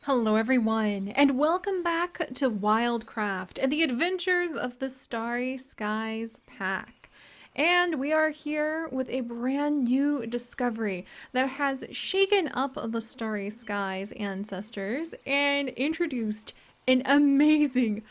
Hello everyone, and welcome back to WildCraft and the adventures of the Starry Skies pack. And we are here with a brand new discovery that has shaken up the Starry Skies ancestors and introduced an amazing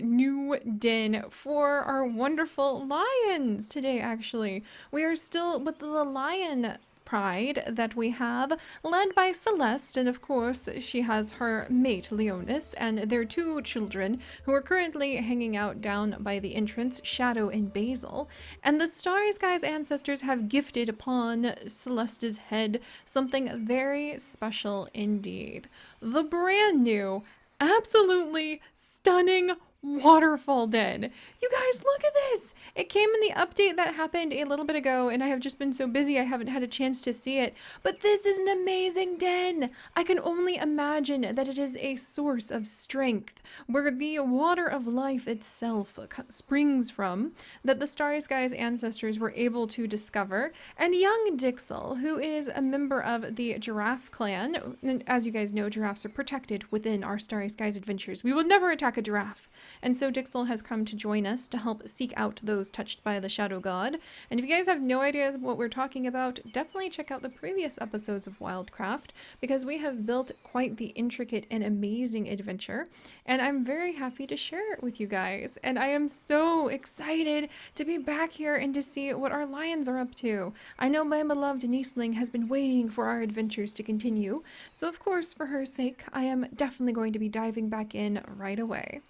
new den for our wonderful lions today, actually. We are still with the lion pride that we have, led by Celeste, and of course, she has her mate Leonis and their two children who are currently hanging out down by the entrance, Shadow and Basil. And the Starry Skies ancestors have gifted upon Celeste's head something very special indeed. The brand new, absolutely stunning waterfall den. You guys, look at this! It came in the update that happened a little bit ago, and I have just been so busy I haven't had a chance to see it. But this is an amazing den! I can only imagine that it is a source of strength, where the water of life itself springs from, that the Starry Skies ancestors were able to discover. And young Dixel, who is a member of the Giraffe clan, and as you guys know, giraffes are protected within our Starry Skies adventures. We will never attack a giraffe. And so Dixel has come to join us to help seek out those touched by the Shadow God. And if you guys have no idea what we're talking about, definitely check out the previous episodes of WildCraft, because we have built quite the intricate and amazing adventure. And I'm very happy to share it with you guys. And I am so excited to be back here and to see what our lions are up to. I know my beloved Nieceling has been waiting for our adventures to continue. So of course, for her sake, I am definitely going to be diving back in right away.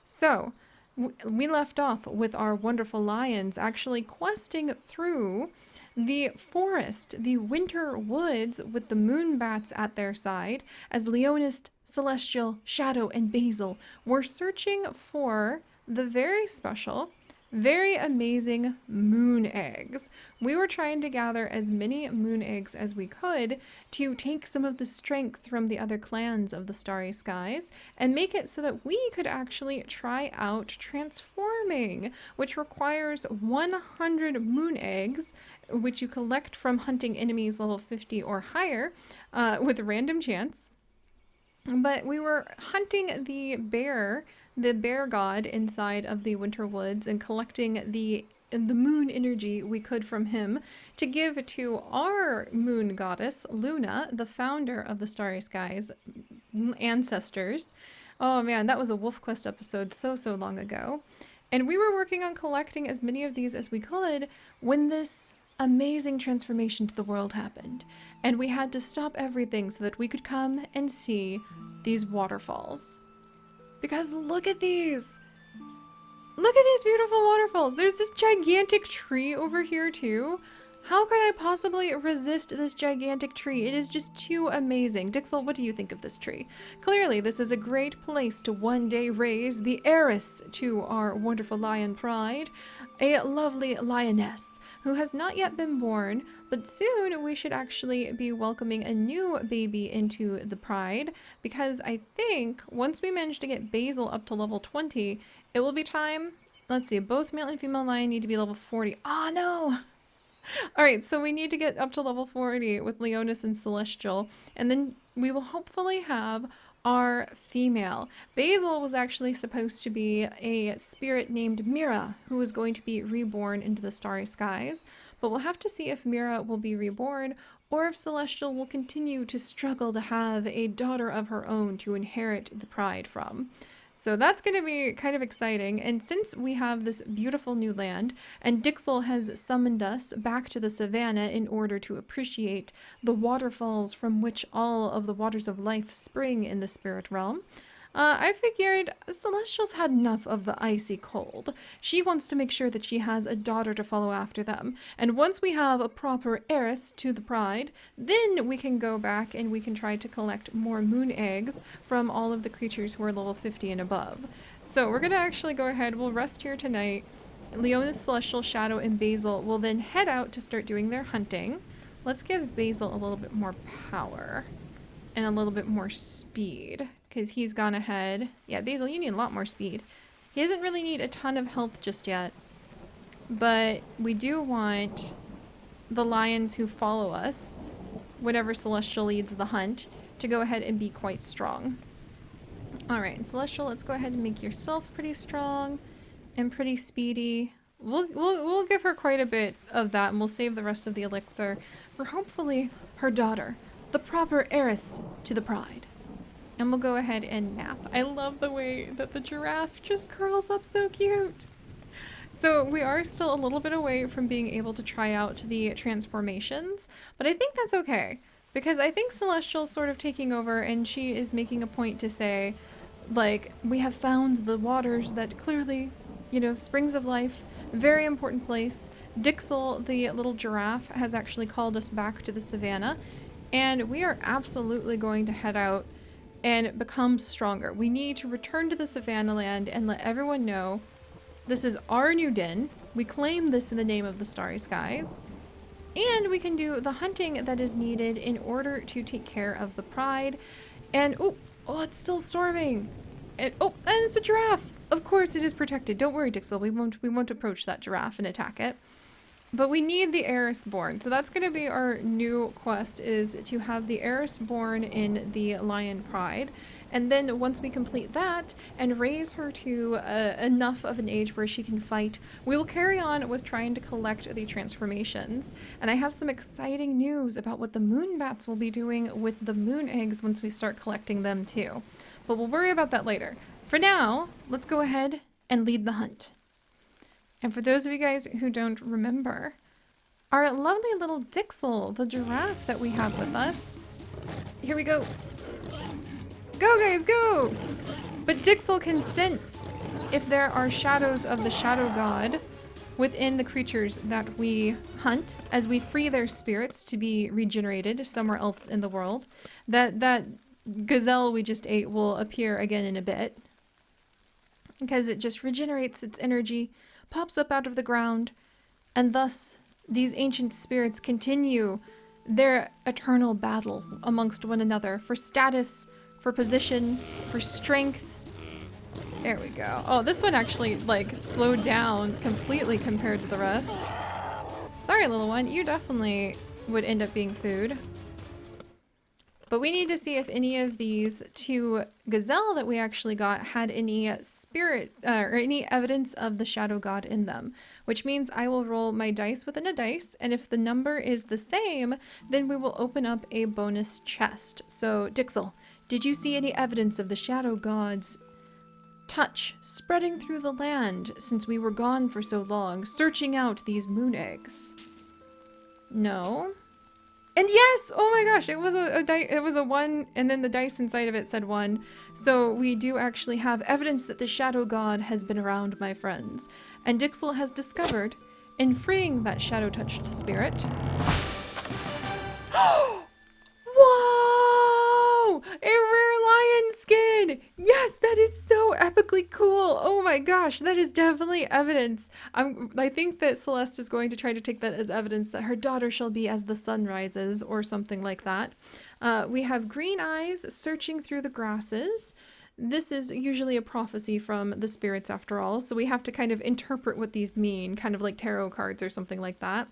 So, we left off with our wonderful lions actually questing through the forest, the winter woods, with the moonbats at their side, as Leonis, Celestial, Shadow, and Basil were searching for the very special, very amazing moon eggs. We were trying to gather as many moon eggs as we could to take some of the strength from the other clans of the Starry Skies and make it so that we could actually try out transforming, which requires 100 moon eggs, which you collect from hunting enemies level 50 or higher with a random chance. But we were hunting the bear god inside of the winter woods and collecting the moon energy we could from him to give to our moon goddess, Luna, the founder of the Starry Skies ancestors. Oh man, that was a Wolf Quest episode so long ago. And we were working on collecting as many of these as we could when this amazing transformation to the world happened. And we had to stop everything so that we could come and see these waterfalls. Because look at these! Look at these beautiful waterfalls! There's this gigantic tree over here too. How could I possibly resist this gigantic tree? It is just too amazing. Dixel, what do you think of this tree? Clearly, this is a great place to one day raise the heiress to our wonderful lion pride, a lovely lioness who has not yet been born, but soon we should actually be welcoming a new baby into the pride, because I think once we manage to get Basil up to level 20, it will be time. Let's see, both male and female lion need to be level 40. Oh no! Alright, so we need to get up to level 40 with Leonis and Celestial, and then we will hopefully have our female. Basil was actually supposed to be a spirit named Mira, who is going to be reborn into the Starry Skies, but we'll have to see if Mira will be reborn or if Celestial will continue to struggle to have a daughter of her own to inherit the pride from. So that's going to be kind of exciting. And since we have this beautiful new land, and Dixel has summoned us back to the savanna in order to appreciate the waterfalls from which all of the waters of life spring in the spirit realm, I figured Celestial's had enough of the icy cold. She wants to make sure that she has a daughter to follow after them. And once we have a proper heiress to the pride, then we can go back and we can try to collect more moon eggs from all of the creatures who are level 50 and above. So we're going to actually go ahead. We'll rest here tonight. Leonis, Celestial, Shadow, and Basil will then head out to start doing their hunting. Let's give Basil a little bit more power and a little bit more speed, because he's gone ahead. Yeah, Basil, you need a lot more speed. He doesn't really need a ton of health just yet, but we do want the lions who follow us whenever Celestial leads the hunt to go ahead and be quite strong. Alright, Celestial, let's go ahead and make yourself pretty strong and pretty speedy. We'll give her quite a bit of that, and we'll save the rest of the elixir for hopefully her daughter, the proper heiress to the pride. And we'll go ahead and nap. I love the way that the giraffe just curls up so cute. So we are still a little bit away from being able to try out the transformations, but I think that's okay, because I think Celestial's sort of taking over, and she is making a point to say, like, we have found the waters that clearly, you know, springs of life, very important place. Dixel, the little giraffe, has actually called us back to the savannah, and we are absolutely going to head out and become stronger. We need to return to the savannah land and let everyone know this is our new den. We claim this in the name of the starry skies, and we can do the hunting that is needed in order to take care of the pride. And oh, it's still storming. And and it's a giraffe. Of course it is protected. Don't worry, Dixel. We won't approach that giraffe and attack it. But we need the heiress born. So that's going to be our new quest, is to have the heiress born in the lion pride. And then once we complete that and raise her to enough of an age where she can fight, we will carry on with trying to collect the transformations. And I have some exciting news about what the moon bats will be doing with the moon eggs once we start collecting them too. But we'll worry about that later. For now, let's go ahead and lead the hunt. And for those of you guys who don't remember, our lovely little Dixel, the giraffe that we have with us. Here we go. Go, guys, go! But Dixel can sense if there are shadows of the shadow god within the creatures that we hunt, as we free their spirits to be regenerated somewhere else in the world. That gazelle we just ate will appear again in a bit, because it just regenerates its energy, pops up out of the ground, and thus these ancient spirits continue their eternal battle amongst one another for status, for position, for strength. There we go. Oh, this one actually like slowed down completely compared to the rest. Sorry, little one, you definitely would end up being food. But we need to see if any of these two gazelle that we actually got had any spirit or any evidence of the shadow god in them, which means I will roll my dice within a dice, and if the number is the same, then we will open up a bonus chest. So Dixel, did you see any evidence of the shadow god's touch spreading through the land since we were gone for so long, searching out these moon eggs? No. And yes! Oh my gosh, it was it was a 1, and then the dice inside of it said 1. So we do actually have evidence that the shadow god has been around, my friends. And Dixel has discovered, in freeing that shadow-touched spirit... Whoa! A rare lion skin! Yes, that is so epically cool! Oh my gosh, that is definitely evidence. I think that Celeste is going to try to take that as evidence that her daughter shall be as the sun rises, or something like that. We have green eyes searching through the grasses. This is usually a prophecy from the spirits after all, so we have to kind of interpret what these mean, kind of like tarot cards or something like that.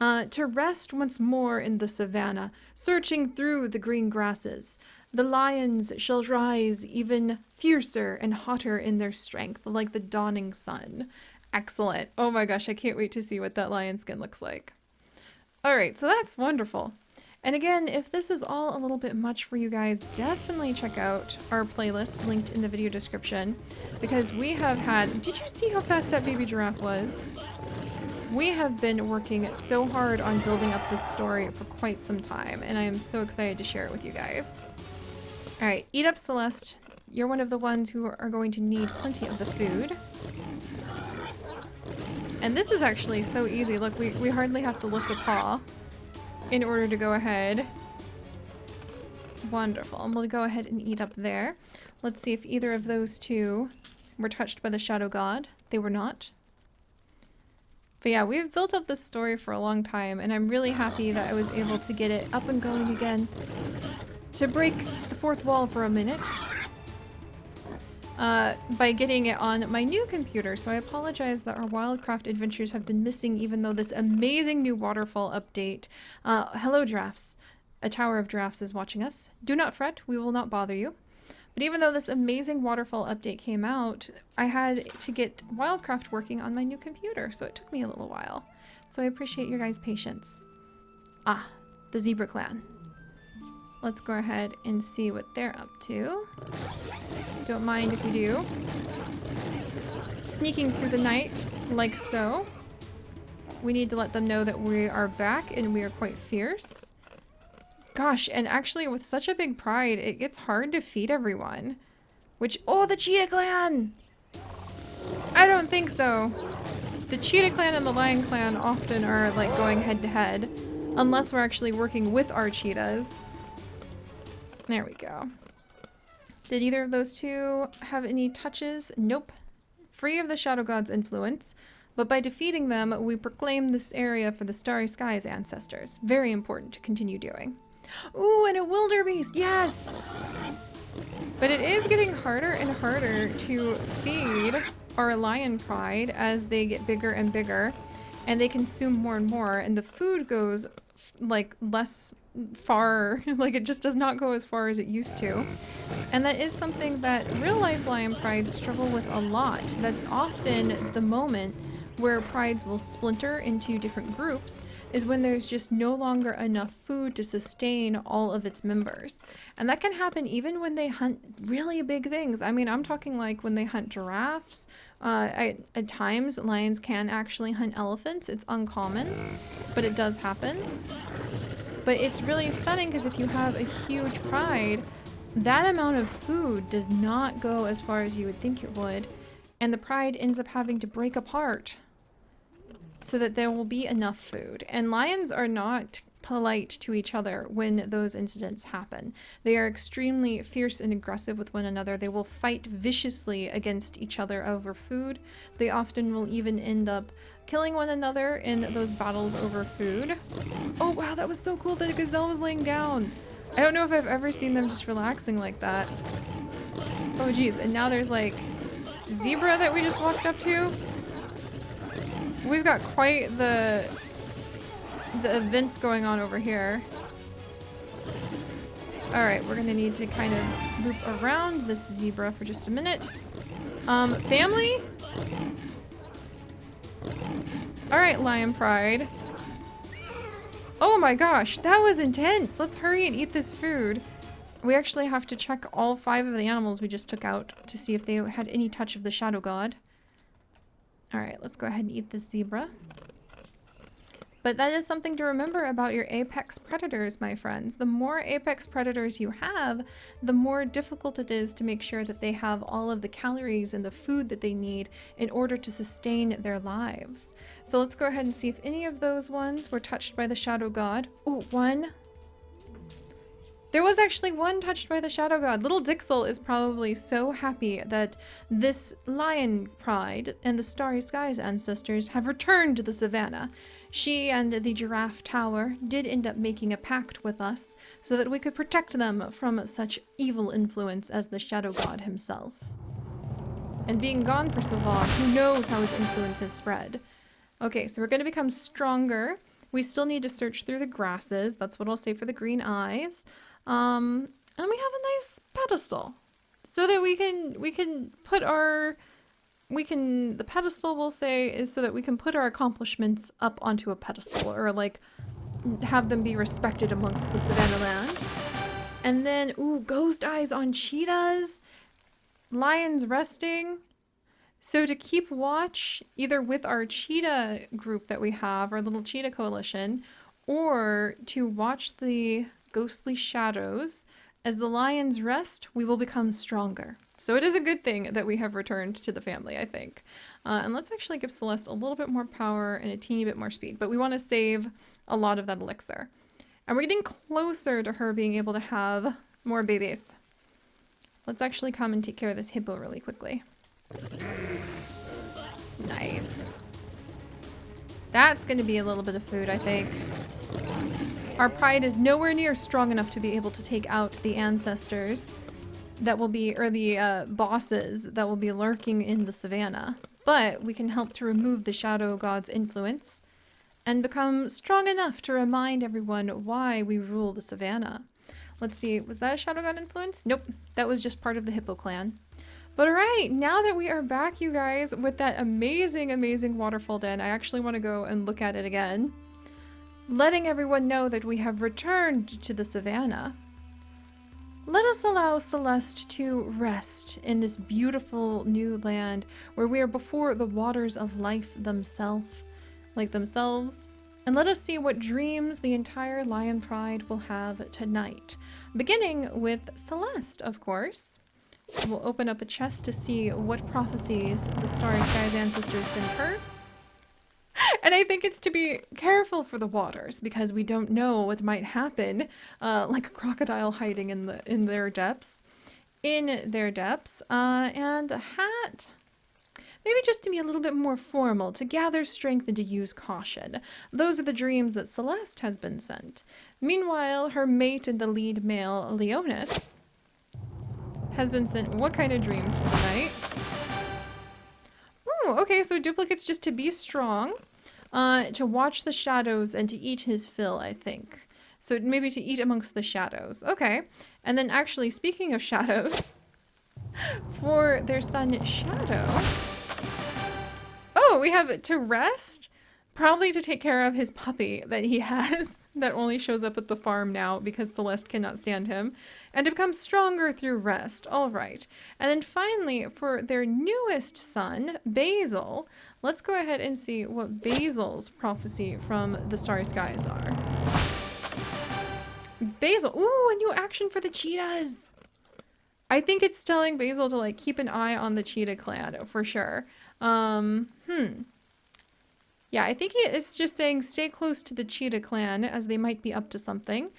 To rest once more in the savannah, searching through the green grasses. The lions shall rise even fiercer and hotter in their strength, like the dawning sun. Excellent. Oh my gosh, I can't wait to see what that lion skin looks like. Alright, so that's wonderful. And again, if this is all a little bit much for you guys, definitely check out our playlist linked in the video description, because we have had... Did you see how fast that baby giraffe was? We have been working so hard on building up this story for quite some time, and I am so excited to share it with you guys. Alright, eat up, Celeste. You're one of the ones who are going to need plenty of the food. And this is actually so easy. Look, we hardly have to lift a paw in order to go ahead. Wonderful. And we'll go ahead and eat up there. Let's see if either of those two were touched by the shadow god. They were not. But yeah, we've built up this story for a long time, and I'm really happy that I was able to get it up and going again. To break the fourth wall for a minute. By getting it on my new computer, so I apologize that our WildCraft adventures have been missing, even though this amazing new waterfall update. Hello, drafts. a tower of giraffes is watching us. Do not fret, we will not bother you. But even though this amazing waterfall update came out, I had to get WildCraft working on my new computer, so it took me a little while. So I appreciate your guys' patience. Ah, the zebra clan. Let's go ahead and see what they're up to. Don't mind if you do. Sneaking through the night, like so. We need to let them know that we are back and we are quite fierce. Gosh, and actually with such a big pride, it gets hard to feed everyone. Which, oh, the cheetah clan! I don't think so. The cheetah clan and the lion clan often are like going head to head. Unless we're actually working with our cheetahs. There we go. Did either of those two have any touches? Nope. Free of the Shadow God's influence. But by defeating them, we proclaim this area for the Starry Skies ancestors. Very important to continue doing. Ooh, and a wildebeest! Yes! But it is getting harder and harder to feed our lion pride as they get bigger and bigger. And they consume more and more. And the food goes, like, less far. Like, it just does not go as far as it used to. And that is something that real-life lion prides struggle with a lot. That's often the moment where prides will splinter into different groups, is when there's just no longer enough food to sustain all of its members. And that can happen even when they hunt really big things. I mean, I'm talking like when they hunt giraffes. At times, lions can actually hunt elephants. It's uncommon, but it does happen. But it's really stunning because if you have a huge pride, that amount of food does not go as far as you would think it would. And the pride ends up having to break apart so that there will be enough food. And lions are not polite to each other when those incidents happen. They are extremely fierce and aggressive with one another. They will fight viciously against each other over food. They often will even end up killing one another in those battles over food. Oh wow, that was so cool that a gazelle was laying down. I don't know if I've ever seen them just relaxing like that. Oh geez, and now there's like zebra that we just walked up to. We've got quite the events going on over here. Alright, we're gonna need to kind of loop around this zebra for just a minute. Family? Alright, lion pride. Oh my gosh, that was intense! Let's hurry and eat this food. We actually have to check all 5 of the animals we just took out to see if they had any touch of the Shadow God. Alright, let's go ahead and eat this zebra. But that is something to remember about your apex predators, my friends. The more apex predators you have, the more difficult it is to make sure that they have all of the calories and the food that they need in order to sustain their lives. So let's go ahead and see if any of those ones were touched by the Shadow God. Oh, one. There was actually one touched by the Shadow God. Little Dixel is probably so happy that this lion pride and the Starry Skies ancestors have returned to the savannah. She and the giraffe tower did end up making a pact with us so that we could protect them from such evil influence as the Shadow God himself. And being gone for so long, who knows how his influence has spread. Okay, so we're going to become stronger. We still need to search through the grasses. That's what I'll say for the green eyes. And we have a nice pedestal so that we can put our, the pedestal we'll say is so that we can put our accomplishments up onto a pedestal or like have them be respected amongst the savannah land. And then, ooh, ghost eyes on cheetahs, lions resting. So to keep watch either with our cheetah group that we have, our little cheetah coalition, or to watch the ghostly shadows. As the lions rest, we will become stronger. So it is a good thing that we have returned to the family, I think. And let's actually give Celeste a little bit more power and a teeny bit more speed, but we want to save a lot of that elixir. And we're getting closer to her being able to have more babies. Let's actually come and take care of this hippo really quickly. Nice. That's going to be a little bit of food, I think. Our pride is nowhere near strong enough to be able to take out the ancestors that will be, or the bosses that will be lurking in the savannah. But we can help to remove the Shadow God's influence. and become strong enough to remind everyone why we rule the savannah. Let's see, was that a Shadow God influence? Nope, that was just part of the Hippo clan. But alright, now that we are back, you guys, with that amazing, amazing waterfall den, I actually want to go and look at it again. Letting everyone know that we have returned to the savannah. Let us allow Celeste to rest in this beautiful new land where we are before the waters of life themselves, and let us see what dreams the entire Lion Pride will have tonight. Beginning with Celeste, of course. So we'll open up a chest to see what prophecies the Starry Skies ancestors sent her. And I think it's to be careful for the waters because we don't know what might happen, like a crocodile hiding in their depths. And a hat. Maybe just to be a little bit more formal, to gather strength and to use caution. Those are the dreams that Celeste has been sent. Meanwhile, her mate and the lead male, Leonis, has been sent what kind of dreams for the night? Oh, okay, so duplicates just to be strong, to watch the shadows and to eat his fill, I think. So maybe to eat amongst the shadows. Okay. And then actually, speaking of shadows, for their son Shadow, oh, we have to rest? Probably to take care of his puppy that he has that only shows up at the farm now because Celeste cannot stand him, and to become stronger through rest. All right. And then finally, for their newest son, Basil, let's go ahead and see what Basil's prophecy from the Starry Skies are. Basil. Ooh, a new action for the cheetahs. I think it's telling Basil to like keep an eye on the cheetah clan for sure. Yeah, I think it's just saying stay close to the cheetah clan as they might be up to something.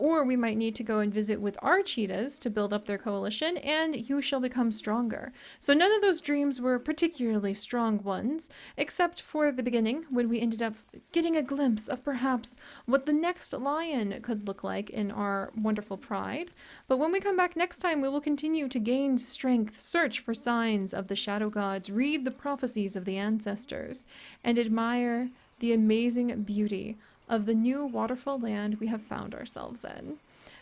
Or we might need to go and visit with our cheetahs to build up their coalition, and you shall become stronger. So none of those dreams were particularly strong ones, except for the beginning when we ended up getting a glimpse of perhaps what the next lion could look like in our wonderful pride. But when we come back next time, we will continue to gain strength, search for signs of the shadow gods, read the prophecies of the ancestors, and admire the amazing beauty of the new waterfall land we have found ourselves in.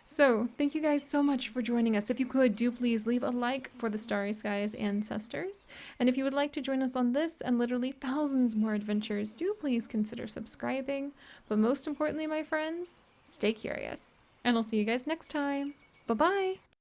So, thank you guys so much for joining us. If you could, do please leave a like for the Starry Skies ancestors. And if you would like to join us on this and literally thousands more adventures, do please consider subscribing. But most importantly, my friends, stay curious. And I'll see you guys next time. Bye-bye!